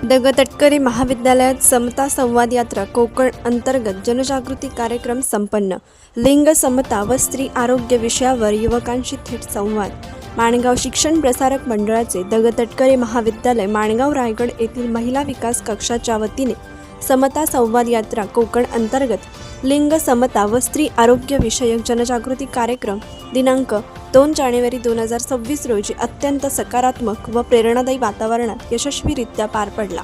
दगतटकरी महाविद्यालयात समता संवाद यात्रा कोकण अंतर्गत जनजागृती कार्यक्रम संपन्न। लिंग समता व स्त्री आरोग्य विषयावर युवकांशी थेट संवाद। माणगाव शिक्षण प्रसारक मंडळाचे दगतटकरी महाविद्यालय माणगाव रायगड येथील महिला विकास कक्षाच्या वतीने समता संवाद यात्रा कोकण अंतर्गत लिंग समता व स्त्री आरोग्य विषयक जनजागृती कार्यक्रम दिनांक 2 जानेवारी 2026 रोजी अत्यंत सकारात्मक व प्रेरणादायी वातावरणात यशस्वीरित्या पार पडला।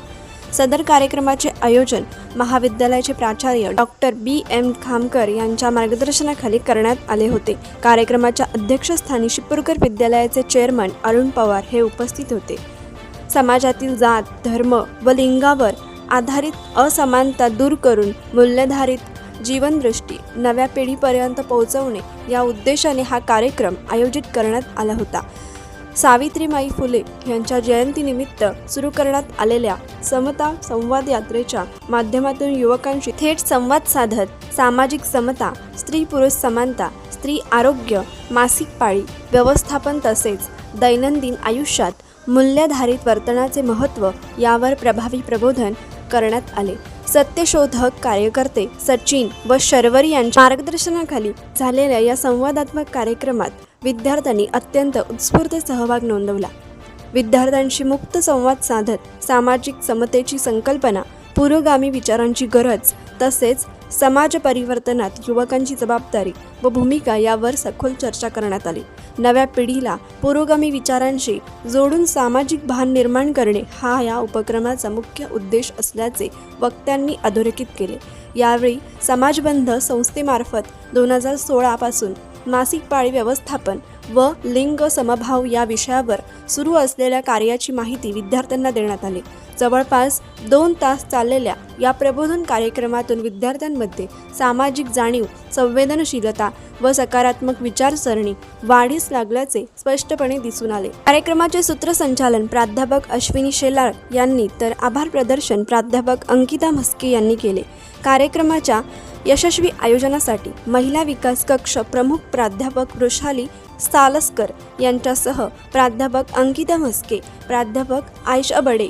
सदर कार्यक्रमाचे आयोजन महाविद्यालयाचे प्राचार्य डॉक्टर BM खामकर यांच्या मार्गदर्शनाखाली करण्यात आले होते। कार्यक्रमाच्या अध्यक्षस्थानी शिपूरकर विद्यालयाचे चेअरमन अरुण पवार हे उपस्थित होते। समाजातील जात, धर्म व लिंगावर आधारित असमानता दूर करून मूल्यधारित जीवनदृष्टी नव्या पिढीपर्यंत पोहोचवणे या उद्देशाने हा कार्यक्रम आयोजित करण्यात आला होता। सावित्रीबाई फुले यांच्या जयंतीनिमित्त सुरू करण्यात आलेल्या समता संवाद यात्रेच्या माध्यमातून युवकांशी थेट संवाद साधत सामाजिक समता, स्त्री पुरुष समानता, स्त्री आरोग्य, मासिक पाळी व्यवस्थापन तसेच दैनंदिन आयुष्यात मूल्यधारित वर्तनाचे महत्त्व यावर प्रभावी प्रबोधन करण्यात आले। सत्यशोधक कार्यकर्ते सचिन व शर्वरी यांच्या मार्गदर्शनाखाली झालेल्या या संवादात्मक कार्यक्रमात विद्यार्थ्यांनी अत्यंत उत्स्फूर्त सहभाग नोंदवला। विद्यार्थ्यांशी मुक्त संवाद साधत सामाजिक समतेची संकल्पना, पुरोगामी विचारांची गरज तसेच समाज परिवर्तनात युवकांची जबाबदारी व भूमिका यावर सखोल चर्चा करण्यात आली। नव्या पिढीला पुरोगामी विचारांशी जोडून सामाजिक भान निर्माण करणे हा या उपक्रमाचा मुख्य उद्देश असल्याचे वक्त्यांनी अधोरेखित केले। यावेळी समाजबंध संस्थेमार्फत 2016 पासून मासिक पाळी व्यवस्थापन व लिंग समभाव या विषयावर सुरू असलेल्या कार्याची माहिती विद्यार्थ्यांना देण्यात आली। जवळपास 2 तास चाललेल्या या प्रबोधन कार्यक्रमातून विद्यार्थ्यांमध्ये सामाजिक जाणीव, संवेदनशीलता व सकारात्मक विचारसरणी वाढीस लागल्याचे स्पष्टपणे दिसून आले। कार्यक्रमाचे सूत्रसंचालन प्राध्यापक अश्विनी शेलार यांनी तर आभार प्रदर्शन प्राध्यापक अंकिता म्हस्के यांनी केले। कार्यक्रमाच्या यशस्वी आयोजनासाठी महिला विकास कक्ष प्रमुख प्राध्यापक वृषाली सालस्कर यांच्यासह प्राध्यापक अंकिता म्हस्के, प्राध्यापक आयशा बडे,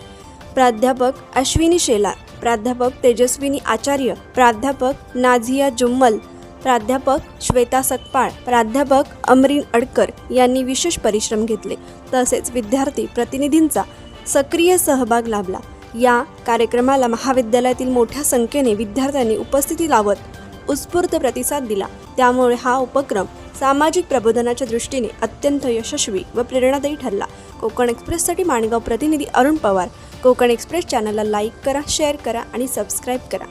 प्राध्यापक अश्विनी शेलार, प्राध्यापक तेजस्विनी आचार्य, प्राध्यापक नाझिया जुम्मल, प्राध्यापक श्वेता सकपाळ, प्राध्यापक अमरीन अडकर यांनी विशेष परिश्रम घेतले। तसेच विद्यार्थी प्रतिनिधींचा सक्रिय सहभाग लाभला। या कार्यक्रमाला महाविद्यालयातील मोठ्या संख्येने विद्यार्थ्यांनी उपस्थिती लावत उत्स्फूर्त प्रतिसाद दिला। त्यामुळे हा उपक्रम सामाजिक प्रबोधनाच्या दृष्टीने अत्यंत यशस्वी व प्रेरणादायी ठरला। कोकण एक्सप्रेससाठी माणगाव प्रतिनिधी अरुण पवार। कोकण एक्सप्रेस चॅनलला लाईक करा, शेअर करा आणि सबस्क्राईब करा।